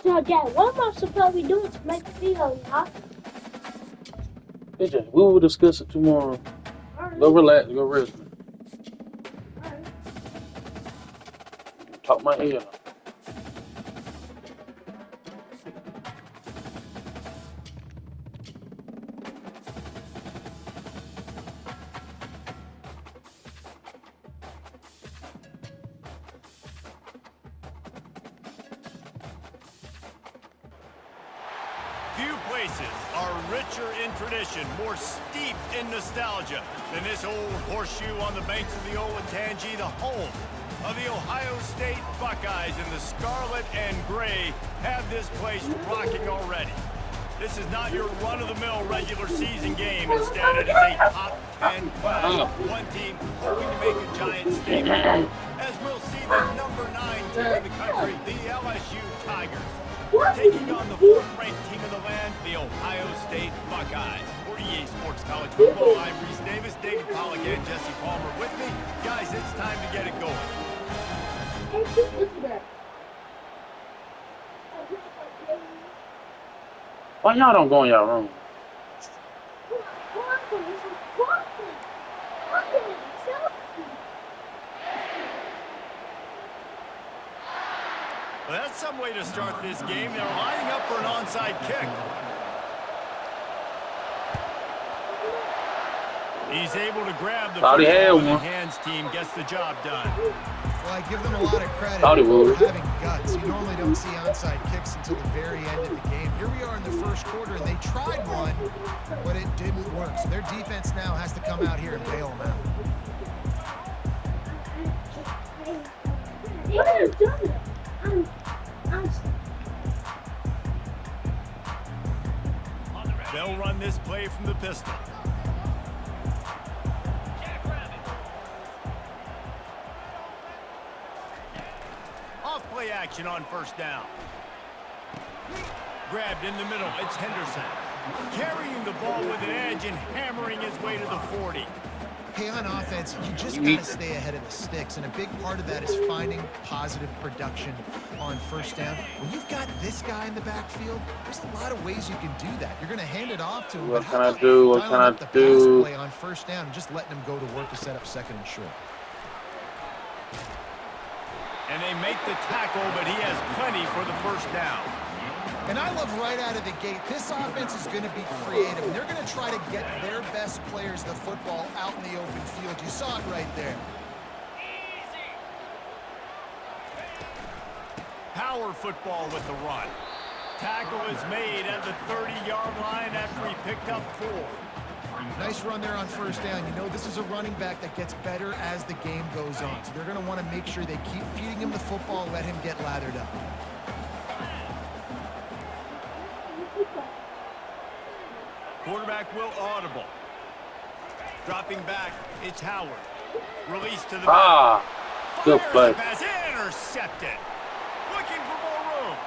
So, Dad, what am I supposed to be doing to make the video, y'all? AJ, we will discuss it tomorrow. Alright. Go relax, go rest. Alright. Talk my ear. Few places are richer in tradition, more steeped in nostalgia than this old horseshoe on the banks of the Olentangy, the home of the Ohio State Buckeyes. And the scarlet and gray have this place rocking already. This is not your run-of-the-mill regular season game. Instead, it is a top 10 class, one team hoping to make a giant statement. As we'll see the number 9 team in the country, the LSU Tigers, taking on the 4th-ranked team in the land, the Ohio State Buckeyes. For EA Sports College Football, I'm Reese Davis, David Pollack, and Jesse Palmer with me. Guys, it's time to get it going. Why y'all don't go in y'all room? Well, that's some way to start this game. They're lining up for an onside kick. He's able to grab the football, and the hands team gets the job done. Well, I give them a lot of credit for having guts. You normally don't see onside kicks until the very end of the game. Here we are in the first quarter, and they tried one, but it didn't work. So their defense now has to come out here and bail them out. They'll run this play from the pistol. Off-play action on first down. Grabbed in the middle, it's Henderson. Carrying the ball with an edge and hammering his way to the 40. Hey, on offense, you just got to stay ahead of the sticks, and a big part of that is finding positive production on first down. When you've got this guy in the backfield, there's a lot of ways you can do that. You're going to hand it off to him. What can I do? What can I do? Play on first down and just letting him go to work to set up second and short. And they make the tackle, but he has plenty for the first down. And I love right out of the gate, this offense is going to be creative. And they're going to try to get their best players the football out in the open field. You saw it right there. Power football with the run. Tackle is made at the 30-yard line after he picked up 4. Nice run there on first down. You know, this is a running back that gets better as the game goes on. So they're going to want to make sure they keep feeding him the football, let him get lathered up. Quarterback will audible. Dropping back, it's Howard. Release to the good play. Pass intercepted. Looking for more room.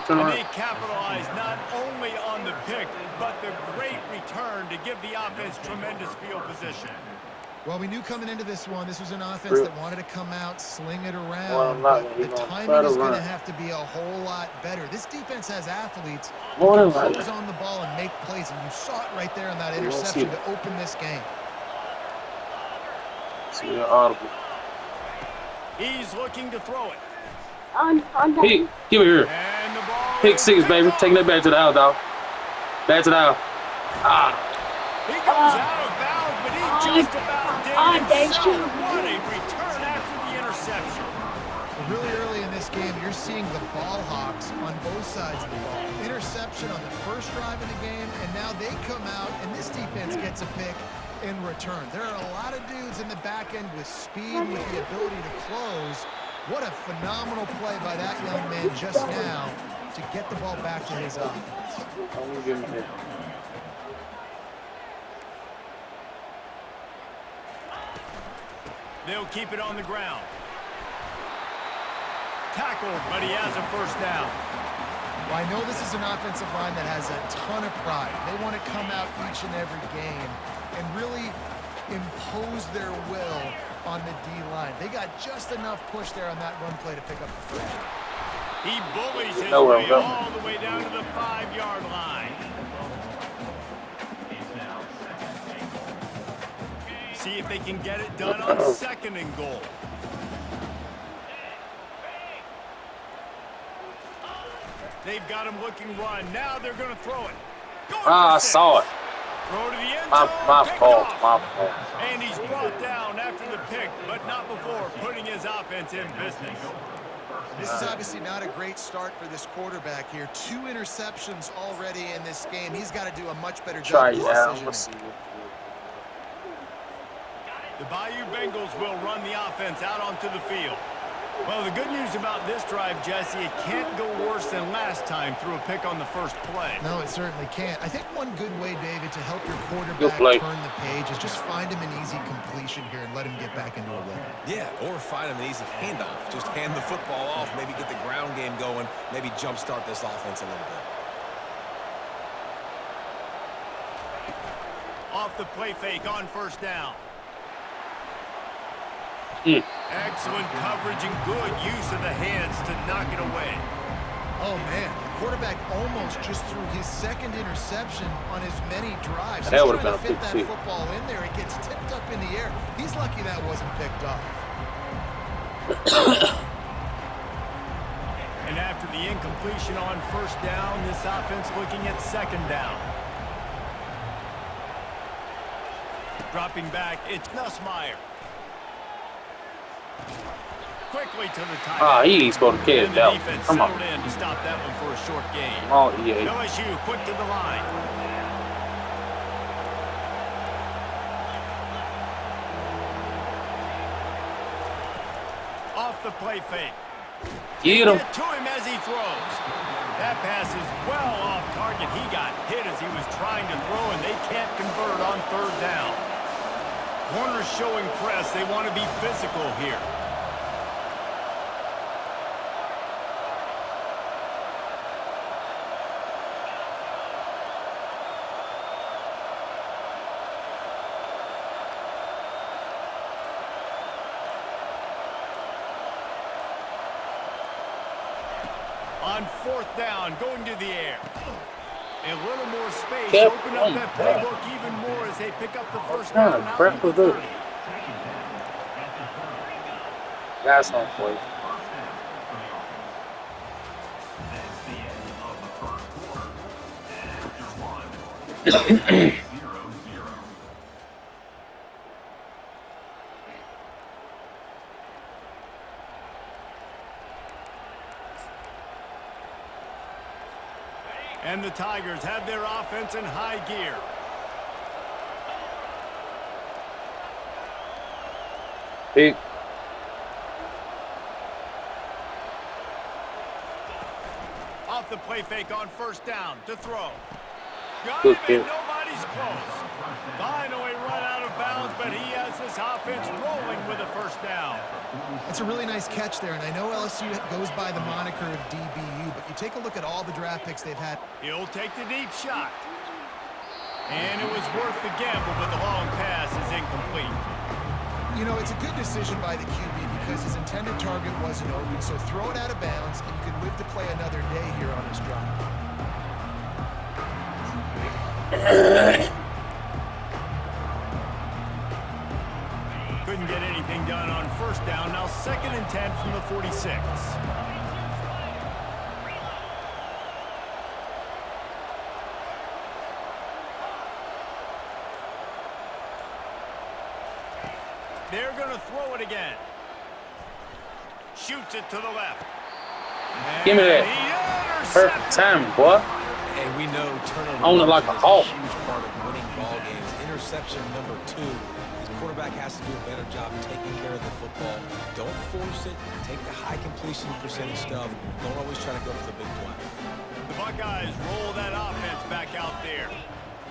And they capitalize not only on the pick, but the great return to give the offense tremendous field position. Well, we knew coming into this one, this was an offense that wanted to come out, sling it around. The timing is going to have to be a whole lot better. This defense has athletes who can focus on the ball and make plays, and you saw it right there on that interception to open this game. He's looking to throw it. Hey, give it here. Pick 6, baby. Taking that back to the house, dog. Back to the house. He comes out of bounds, but he just about did. What a return after the interception. Really early in this game, you're seeing the ball hawks on both sides of the ball. Interception on the first drive of the game, and now they come out, and this defense gets a pick in return. There are a lot of dudes in the back end with speed, with the ability to close. What a phenomenal play by that young man just now to get the ball back to his offense. They'll keep it on the ground. Tackled, but he has a first down. Well, I know this is an offensive line that has a ton of pride. They want to come out each and every game and really impose their will on the D-line. They got just enough push there on that run play to pick up the first. He bullies his Know where I'm way going. all the way down to the 5-yard line. See if they can get it done on 2nd and goal. They've got him looking run. Now they're going to throw it. I saw it. Throw to the end My zone. Picked fault. off. My fault. And he's brought down after the pick, but not before putting his offense in business. This is obviously not a great start for this quarterback here. 2 interceptions already in this game. He's got to do a much better Try job it with out. Let's decision. see. The Bayou Bengals will run the offense out onto the field. Well, the good news about this drive, Jesse, it can't go worse than last time through a pick on the first play. No, it certainly can't. I think one good way, David, to help your Good quarterback play. turn the page is just find him an easy completion here and let him get back into a rhythm. Yeah, or find him an easy handoff. Just hand the football off, maybe get the ground game going, maybe jumpstart this offense a little bit. Off the play fake on 1st down. Excellent coverage and good use of the hands to knock it away. Oh, man. The quarterback almost just threw his 2nd interception on as many drives. That He's would've trying been to a fit pick that six. football in there. It gets tipped up in the air. He's lucky that wasn't picked off. And after the incompletion on 1st down, this offense looking at 2nd down. Dropping back, it's Nussmeier. Quickly to the tight end. He ain't supposed to catch And the that one. defense Come settled on. in to stop that one for a short gain. Oh, yeah. LSU quick to the line. Off the play fake. Get him. Get to him as he throws. That pass is well off target. He got hit as he was trying to throw, and they can't convert on 3rd down. Corners showing press. They want to be physical here. On 4th down, going to the air. A little more space. Kept Open up on that that. playbook even more as they pick up the 1st kind down. of out crap to the was this? 30. Got something for you. And the Tigers have their offense in high gear. Big. Off the play fake on 1st down to throw. Got Good him hit. and nobody's close. Finally run out of bounds, but he has this offense rolling with a 1st down. That's a really nice catch there, and I know LSU goes by the moniker of DBU, but you take a look at all the draft picks they've had. He'll take the deep shot. And it was worth the gamble, but the long pass is incomplete. You know, it's a good decision by the QB because his intended target wasn't open, so throw it out of bounds, and you can live to play another day here on this drive. Couldn't get anything done on 1st down. Now 2nd and 10 from the 46. They're going to throw it again. Shoots it to the left. Give me that. And he Perfect intercepts. timing, boy. And we know turnover On it like a is hawk. a huge part of winning ball games. Interception number 2. His quarterback has to do a better job taking care of the football. Don't force it. Take the high completion percentage stuff. Don't always try to go for the big play. The Buckeyes roll that offense back out there.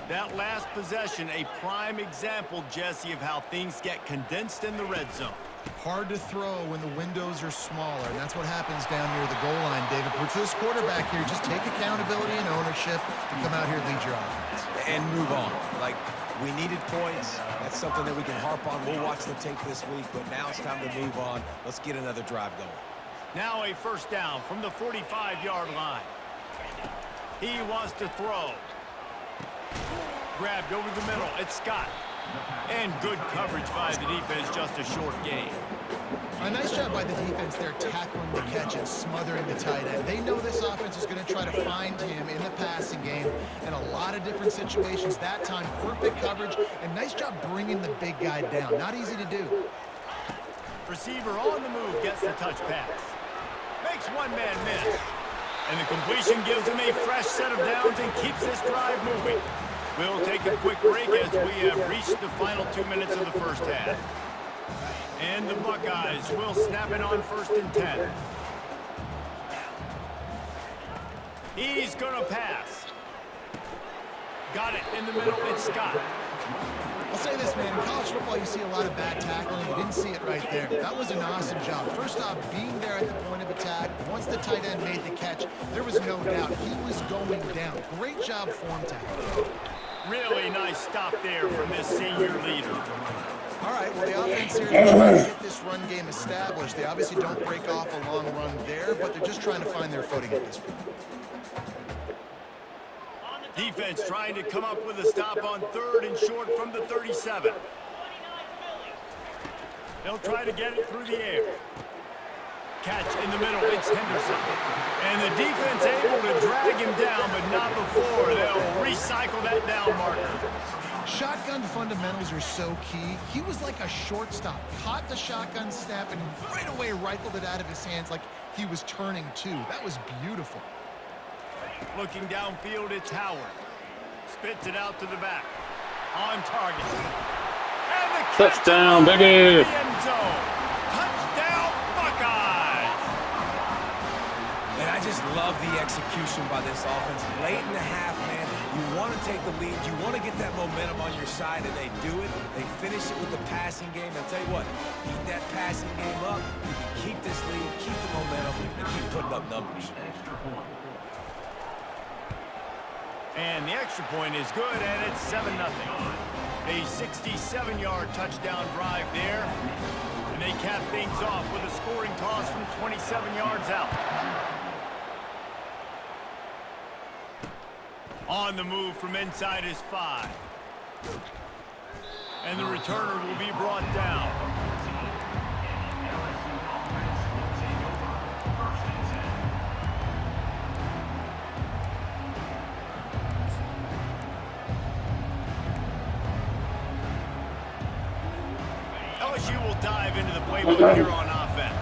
That last possession, a prime example, Jesse, of how things get condensed in the red zone. Hard to throw when the windows are smaller, and that's what happens down near the goal line, David. But for this quarterback here, just take accountability and ownership and come out here and lead your offense. And move on. Like, we needed points. That's something that we can harp on. We'll watch the tape this week, but now it's time to move on. Let's get another drive going. Now a first down from the 45-yard line. He wants to throw. Grabbed over the middle. It's Scott. And good coverage by the defense, just a short gain. A nice job by the defense there tackling the catch and smothering the tight end. They know this offense is going to try to find him in the passing game in a lot of different situations. That time, perfect coverage, and nice job bringing the big guy down. Not easy to do. Receiver on the move gets the touch pass. Makes one man miss. And the completion gives him a fresh set of downs and keeps this drive moving. We'll take a quick break as we have reached the final 2 minutes of the first half. And the Buckeyes will snap it on 1st and 10. He's going to pass. Got it in the middle. It's Scott. I'll say this, man. In college football, you see a lot of bad tackling. You didn't see it right there. That was an awesome job. First off, being there at the point of attack. Once the tight end made the catch, there was no doubt he was going down. Great job form tackling. Really nice stop there from this senior leader. All right, well, the offense here is trying to get this run game established. They obviously don't break off a long run there, but they're just trying to find their footing at this point. Defense trying to come up with a stop on 3rd and short from the 37. They'll try to get it through the air. Catch in the middle, it's Henderson. And the defense able to drag him down, but not before. They'll recycle that down marker. Shotgun fundamentals are so key. He was like a shortstop. Caught the shotgun snap and right away rifled it out of his hands like he was turning two. That was beautiful. Looking downfield, it's Howard. Spits it out to the back. On target. And the Touchdown, baby! The end zone. Touchdown, Buckeyes! And I just love the execution by this offense. Late in the half, man, you want to take the lead. You want to get that momentum on your side, and they do it. They finish it with the passing game. I'll tell you what, keep that passing game up. You can keep this lead, keep the momentum, and keep putting up numbers. And the extra point is good, and it's 7-0. A 67-yard touchdown drive there. And they cap things off with a scoring toss from 27 yards out. On the move from inside his 5. And the returner will be brought down. LSU will dive into the playbook here on offense.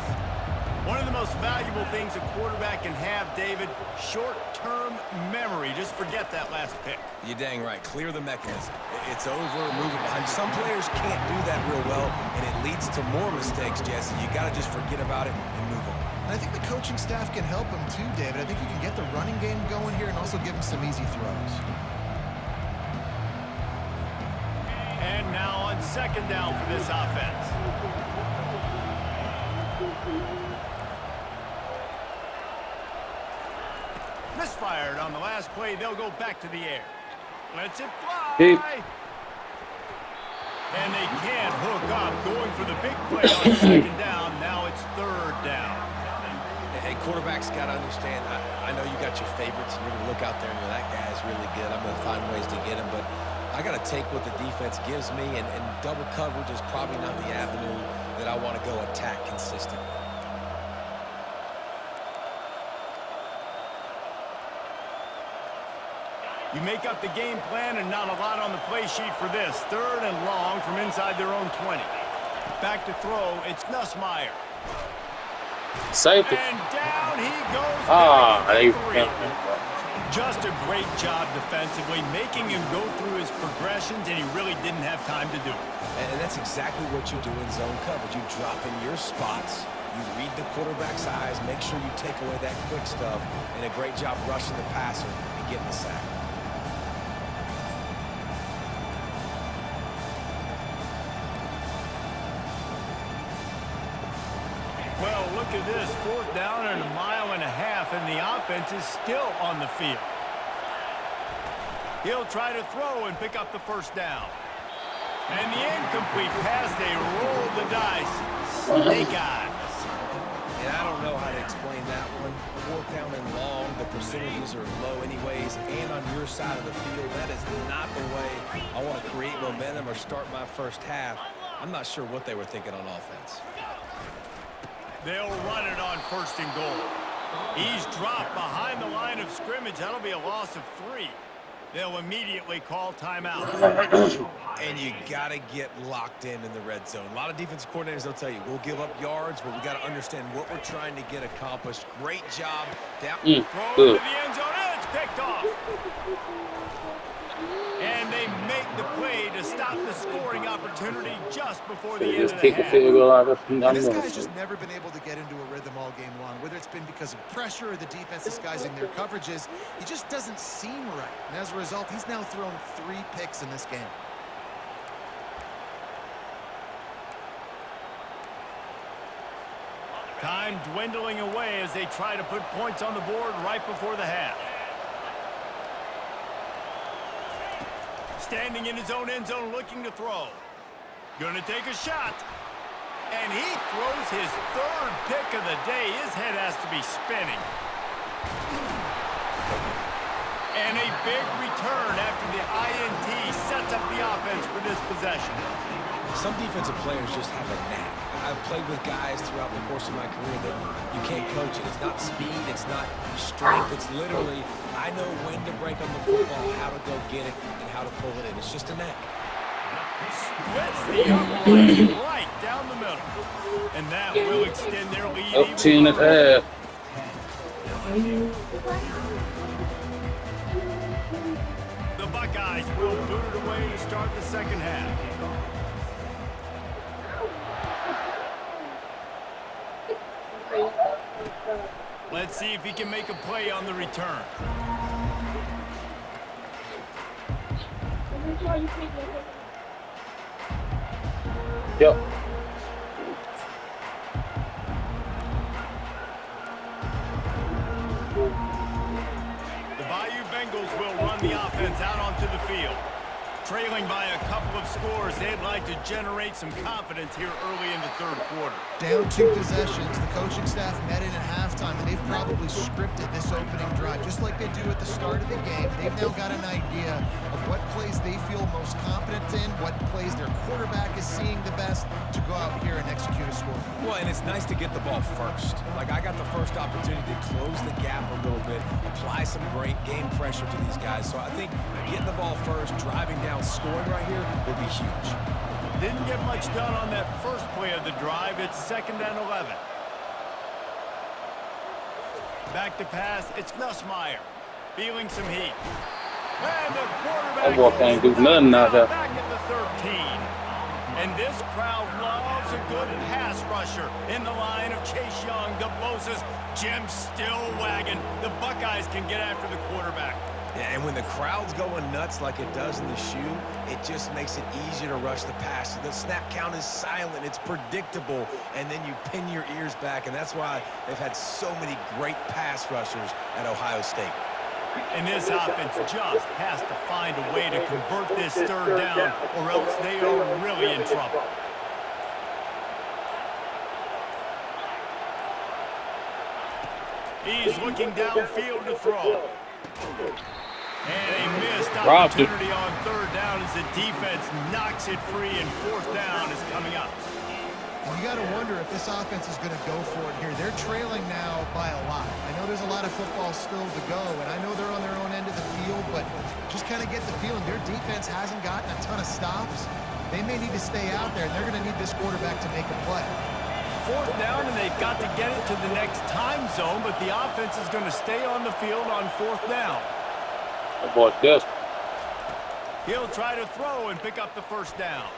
One of the most valuable things a quarterback can have, David, short-term memory. Just forget that last pick. You're dang right. Clear the mechanism. It's over, move it behind. Some players can't do that real well, and it leads to more mistakes, Jesse. You got to just forget about it and move on. And I think the coaching staff can help him too, David. I think you can get the running game going here and also give him some easy throws. And now on 2nd down for this offense. Misfired on the last play. They'll go back to the air. Lets it fly. Hey. And they can't hook up. Going for the big play on 2nd down. Now it's 3rd down. Hey, quarterbacks got to understand, I know you got your favorites, and you're going to look out there and go, that guy's really good. I'm going to find ways to get him, but I got to take what the defense gives me, and double coverage is probably not the avenue that I want to go attack consistently. You make up the game plan and not a lot on the play sheet for this. 3rd and long from inside their own 20. Back to throw, it's Nussmeier. Safety. And down he goes. Just a great job defensively, making him go through his progressions, and he really didn't have time to do it. And that's exactly what you do in zone coverage. You drop in your spots, you read the quarterback's eyes, make sure you take away that quick stuff, and a great job rushing the passer and getting the sack. Well, look at this. 4th down and 1.5 miles, and the offense is still on the field. He'll try to throw and pick up the 1st down. And the incomplete pass, they roll the dice. Snake eyes. And I don't know how to 4th down and long, the percentages are low anyways, and on your side of the field, that is not the way I want to create momentum or start my first half. I'm not sure what they were thinking on offense. They'll run it on 1st and goal. He's dropped behind the line of scrimmage. That'll be a loss of 3. They'll immediately call timeout. And you got to get locked in the red zone. A lot of defensive coordinators, they'll tell you, we'll give up yards, but we got to understand what we're trying to get accomplished. Great job. Down. Throw to the end zone, and it's picked off. And they make the play to stop the scoring opportunity just before the end Just of the kick the half. field goal out. And this guy's just never been able to get into a rhythm all game long, whether it's been because of pressure or the defense disguising their coverages. He just doesn't seem right. And as a result, he's now thrown 3 picks in this game. Time dwindling away as they try to put points on the board right before the half. Standing in his own end zone looking to throw. Gonna take a shot. And he throws his 3rd pick of the day. His head has to be spinning. And a big return after the INT sets up the offense for this possession. Some defensive players just have a knack. I've played with guys throughout the course of my career that you can't coach it. It's not speed, it's not strength. It's literally, I know when to break on the football, how to go get it, and how to pull it in. It's just a knack. Splits the upper line right down the middle. And that will extend their lead Up even 10 and a further. half. The Buckeyes will boot it away to start the second half. Let's see if he can make a play on the return. Yep. The Bayou Bengals will run the offense out onto the field. Trailing by a couple of scores, they'd like to generate some confidence here early in the 3rd quarter. Down 2 possessions, the coaching staff met in at halftime, and they've probably scripted this opening drive, just like they do at the start of the game. They've now got an idea of what plays they feel most confident in, what plays their quarterback is seeing the best to go out here and execute a score. Well, and it's nice to get the ball first. Like, I got the first opportunity to close the gap a little bit, apply some great game pressure to these guys. So I think getting the ball first, driving down, scoring right here would be huge. Didn't get much done on that first play of the drive. It's 2nd and 11. Back to pass. It's Nussmeier. Feeling some heat. And the quarterback That boy can't do nothing out there. back at the 13. And this crowd loves a good pass rusher in the line of Chase Young, DeBosa's Jim still wagging. The Buckeyes can get after the quarterback. Yeah, and when the crowd's going nuts like it does in the shoe, it just makes it easier to rush the pass. So the snap count is silent, it's predictable, and then you pin your ears back, and that's why they've had so many great pass rushers at Ohio State. And this offense just has to find a way to convert this 3rd down, or else they are really in trouble. He's looking downfield to throw. And a missed opportunity on 3rd down as the defense knocks it free, and 4th down is coming up. You got to wonder if this offense is going to go for it here. They're trailing now by a lot. I know there's a lot of football still to go, and I know they're on their own end of the field, but just kind of get the feeling their defense hasn't gotten a ton of stops. They may need to stay out there, and they're going to need this quarterback to make a play. 4th down, and they've got to get it to the next time zone, but the offense is going to stay on the field on 4th down. That boy desperate. He'll try to throw and pick up the 1st down.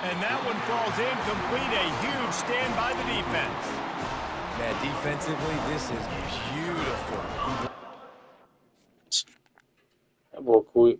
And that one falls incomplete. A huge stand by the defense. Man, defensively, this is beautiful. That boy quick.